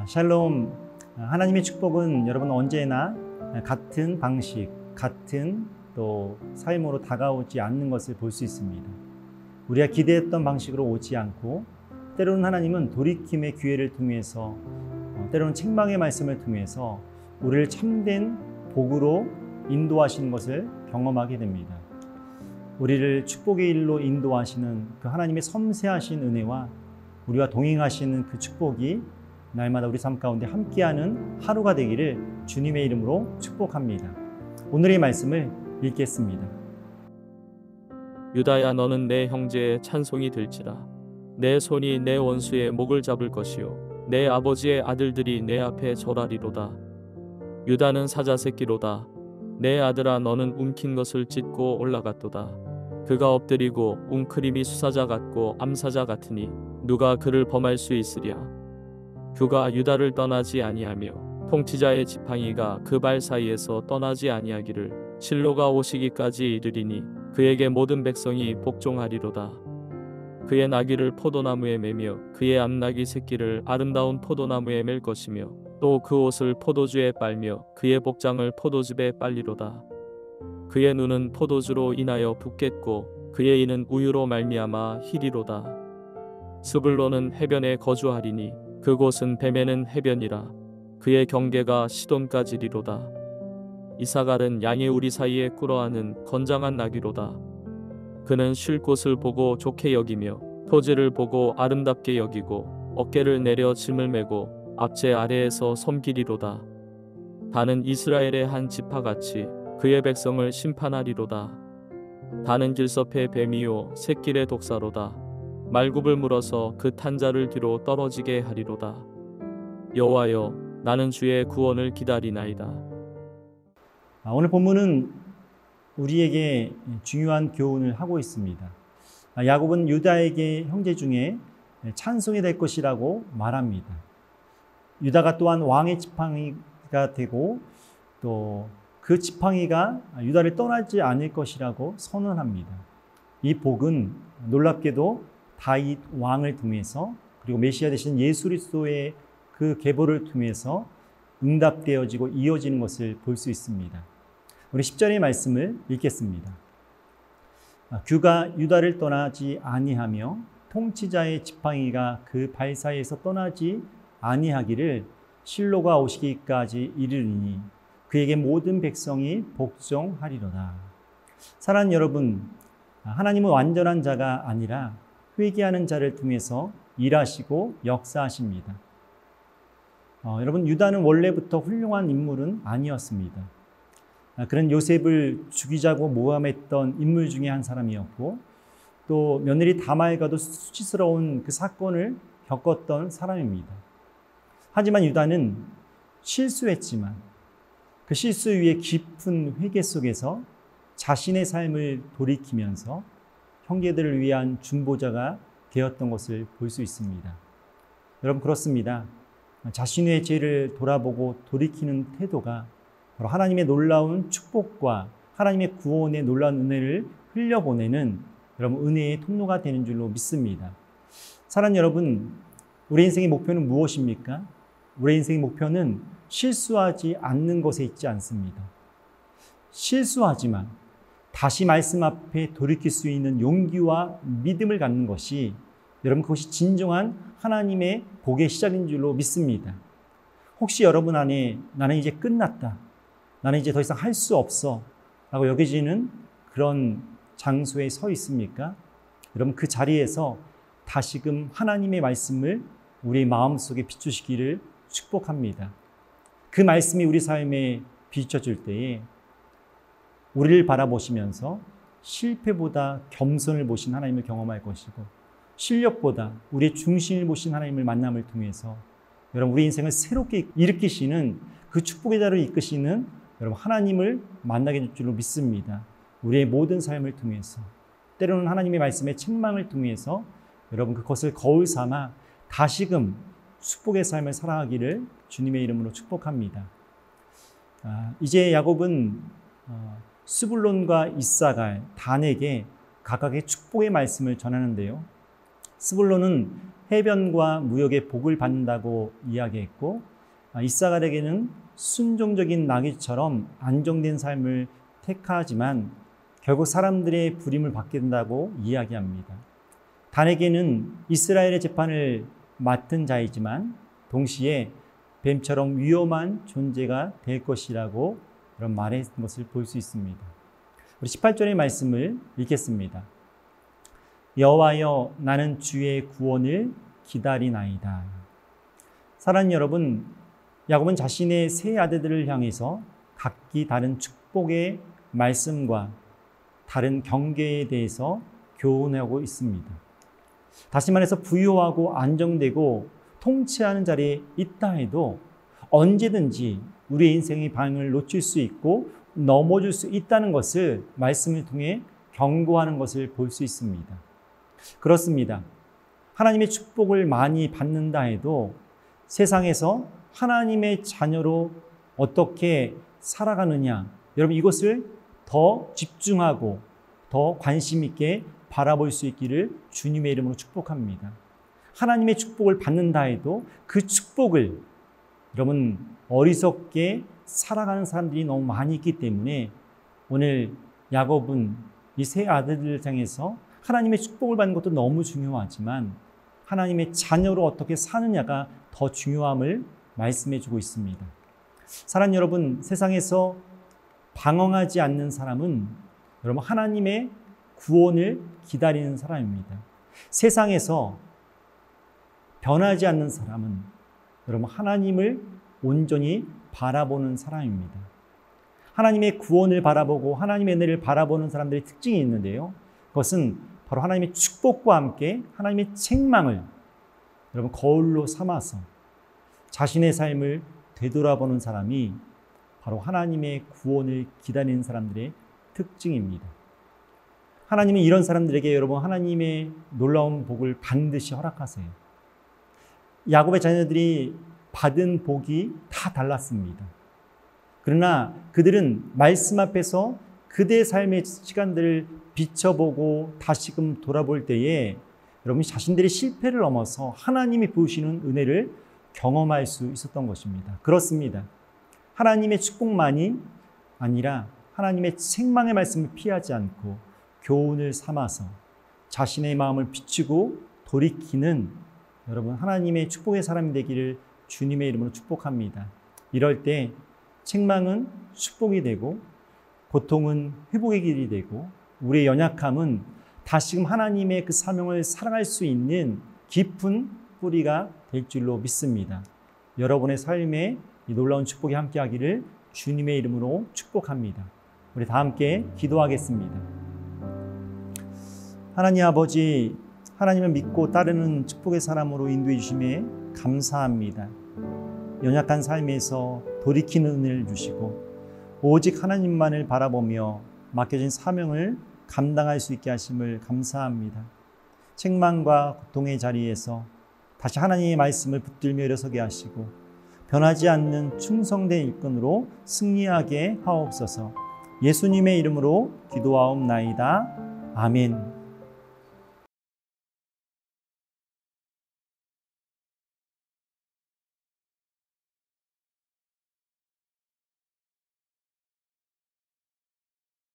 샬롬. 하나님의 축복은 여러분 언제나 같은 방식, 같은 또 삶으로 다가오지 않는 것을 볼 수 있습니다. 우리가 기대했던 방식으로 오지 않고 때로는 하나님은 돌이킴의 기회를 통해서 때로는 책망의 말씀을 통해서 우리를 참된 복으로 인도하시는 것을 경험하게 됩니다. 우리를 축복의 일로 인도하시는 그 하나님의 섬세하신 은혜와 우리와 동행하시는 그 축복이 날마다 우리 삶 가운데 함께하는 하루가 되기를 주님의 이름으로 축복합니다. 오늘의 말씀을 읽겠습니다. 유다야, 너는 내 형제의 찬송이 될지라. 내 손이 내 원수의 목을 잡을 것이요 내 아버지의 아들들이 내 앞에 절하리로다. 유다는 사자 새끼로다. 내 아들아, 너는 움킨 것을 찢고 올라갔도다. 그가 엎드리고 웅크림이 수사자 같고 암사자 같으니 누가 그를 범할 수 있으랴. 그가 유다를 떠나지 아니하며 통치자의 지팡이가 그 발 사이에서 떠나지 아니하기를 실로가 오시기까지 이르리니 그에게 모든 백성이 복종하리로다. 그의 나귀를 포도나무에 매며 그의 암나귀 새끼를 아름다운 포도나무에 맬 것이며 또 그 옷을 포도주에 빨며 그의 복장을 포도즙에 빨리로다. 그의 눈은 포도주로 인하여 붓겠고 그의 이는 우유로 말미암아 희리로다. 스불론은 해변에 거주하리니 그곳은 뱀에는 해변이라. 그의 경계가 시돈까지리로다. 이사갈은 양의 우리 사이에 꿇어앉은 건장한 나귀로다. 그는 쉴 곳을 보고 좋게 여기며 토지를 보고 아름답게 여기고 어깨를 내려 짐을 메고 앞제 아래에서 섬기리로다. 다는 이스라엘의 한 지파같이 그의 백성을 심판하리로다. 다는 길섭의 뱀이요 샛길의 독사로다. 말굽을 물어서 그 탄자를 뒤로 떨어지게 하리로다. 여호와여, 나는 주의 구원을 기다리나이다. 오늘 본문은 우리에게 중요한 교훈을 하고 있습니다. 야곱은 유다에게 형제 중에 찬송이 될 것이라고 말합니다. 유다가 또한 왕의 지팡이가 되고 또 그 지팡이가 유다를 떠나지 않을 것이라고 선언합니다. 이 복은 놀랍게도 다윗 왕을 통해서 그리고 메시아 되신 예수 그리스도의 그 계보를 통해서 응답되어지고 이어지는 것을 볼 수 있습니다. 우리 10절의 말씀을 읽겠습니다. 규가 유다를 떠나지 아니하며 통치자의 지팡이가 그 발 사이에서 떠나지 아니하기를 실로가 오시기까지 이르리니 그에게 모든 백성이 복종하리로다. 사랑하는 여러분, 하나님은 완전한 자가 아니라 회개하는 자를 통해서 일하시고 역사하십니다. 여러분, 유다는 원래부터 훌륭한 인물은 아니었습니다. 그는 요셉을 죽이자고 모함했던 인물 중에 한 사람이었고 또 며느리 다말과도 수치스러운 그 사건을 겪었던 사람입니다. 하지만 유다는 실수했지만 그 실수 위에 깊은 회개 속에서 자신의 삶을 돌이키면서 형제들을 위한 중보자가 되었던 것을 볼 수 있습니다. 여러분, 그렇습니다. 자신의 죄를 돌아보고 돌이키는 태도가 바로 하나님의 놀라운 축복과 하나님의 구원의 놀라운 은혜를 흘려보내는 여러분 은혜의 통로가 되는 줄로 믿습니다. 사랑하는 여러분, 우리 인생의 목표는 무엇입니까? 우리 인생의 목표는 실수하지 않는 것에 있지 않습니다. 실수하지만 다시 말씀 앞에 돌이킬 수 있는 용기와 믿음을 갖는 것이 여러분 그것이 진정한 하나님의 복의 시작인 줄로 믿습니다. 혹시 여러분 안에 나는 이제 끝났다, 나는 이제 더 이상 할 수 없어 라고 여겨지는 그런 장소에 서 있습니까? 여러분 그 자리에서 다시금 하나님의 말씀을 우리 마음속에 비추시기를 축복합니다. 그 말씀이 우리 삶에 비춰줄 때에 우리를 바라보시면서 실패보다 겸손을 보신 하나님을 경험할 것이고 실력보다 우리의 중심을 보신 하나님을 만남을 통해서 여러분 우리 인생을 새롭게 일으키시는 그 축복의 자리를 이끄시는 여러분 하나님을 만나게 될 줄로 믿습니다. 우리의 모든 삶을 통해서 때로는 하나님의 말씀의 책망을 통해서 여러분 그것을 거울 삼아 다시금 축복의 삶을 살아가기를 주님의 이름으로 축복합니다. 이제 야곱은 스불론과 이사갈, 단에게 각각의 축복의 말씀을 전하는데요. 스불론은 해변과 무역의 복을 받는다고 이야기했고, 이사갈에게는 순종적인 나귀처럼 안정된 삶을 택하지만 결국 사람들의 부림을 받게 된다고 이야기합니다. 단에게는 이스라엘의 재판을 맡은 자이지만 동시에 뱀처럼 위험한 존재가 될 것이라고 그런 말했던 것을 볼 수 있습니다. 우리 18절의 말씀을 읽겠습니다. 여호와여, 나는 주의 구원을 기다리나이다. 사랑하는 여러분, 야곱은 자신의 세 아들들을 향해서 각기 다른 축복의 말씀과 다른 경계에 대해서 교훈하고 있습니다. 다시 말해서 부유하고 안정되고 통치하는 자리에 있다 해도 언제든지 우리의 인생의 방향을 놓칠 수 있고 넘어질 수 있다는 것을 말씀을 통해 경고하는 것을 볼 수 있습니다. 그렇습니다. 하나님의 축복을 많이 받는다 해도 세상에서 하나님의 자녀로 어떻게 살아가느냐, 여러분 이것을 더 집중하고 더 관심 있게 바라볼 수 있기를 주님의 이름으로 축복합니다. 하나님의 축복을 받는다 해도 그 축복을 여러분 어리석게 살아가는 사람들이 너무 많이 있기 때문에 오늘 야곱은 이 세 아들들을 향해서 하나님의 축복을 받는 것도 너무 중요하지만 하나님의 자녀로 어떻게 사느냐가 더 중요함을 말씀해 주고 있습니다. 사랑하는 여러분, 세상에서 방황하지 않는 사람은 여러분 하나님의 구원을 기다리는 사람입니다. 세상에서 변하지 않는 사람은 여러분 하나님을 온전히 바라보는 사람입니다. 하나님의 구원을 바라보고 하나님의 은혜를 바라보는 사람들의 특징이 있는데요. 그것은 바로 하나님의 축복과 함께 하나님의 책망을 여러분 거울로 삼아서 자신의 삶을 되돌아보는 사람이 바로 하나님의 구원을 기다리는 사람들의 특징입니다. 하나님은 이런 사람들에게 여러분 하나님의 놀라운 복을 반드시 허락하세요. 야곱의 자녀들이 받은 복이 다 달랐습니다. 그러나 그들은 말씀 앞에서 그들의 삶의 시간들을 비춰보고 다시금 돌아볼 때에 여러분 자신들의 실패를 넘어서 하나님이 부으시는 은혜를 경험할 수 있었던 것입니다. 그렇습니다. 하나님의 축복만이 아니라 하나님의 책망의 말씀을 피하지 않고 교훈을 삼아서 자신의 마음을 비추고 돌이키는 여러분 하나님의 축복의 사람이 되기를 주님의 이름으로 축복합니다. 이럴 때 책망은 축복이 되고 고통은 회복의 길이 되고 우리의 연약함은 다시금 하나님의 그 사명을 살아갈 수 있는 깊은 뿌리가 될 줄로 믿습니다. 여러분의 삶에 이 놀라운 축복이 함께하기를 주님의 이름으로 축복합니다. 우리 다 함께 기도하겠습니다. 하나님 아버지, 하나님을 믿고 따르는 축복의 사람으로 인도해 주심에 감사합니다. 연약한 삶에서 돌이키는 은혜를 주시고 오직 하나님만을 바라보며 맡겨진 사명을 감당할 수 있게 하심을 감사합니다. 책망과 고통의 자리에서 다시 하나님의 말씀을 붙들며 일어서게 하시고 변하지 않는 충성된 일꾼으로 승리하게 하옵소서. 예수님의 이름으로 기도하옵나이다. 아멘.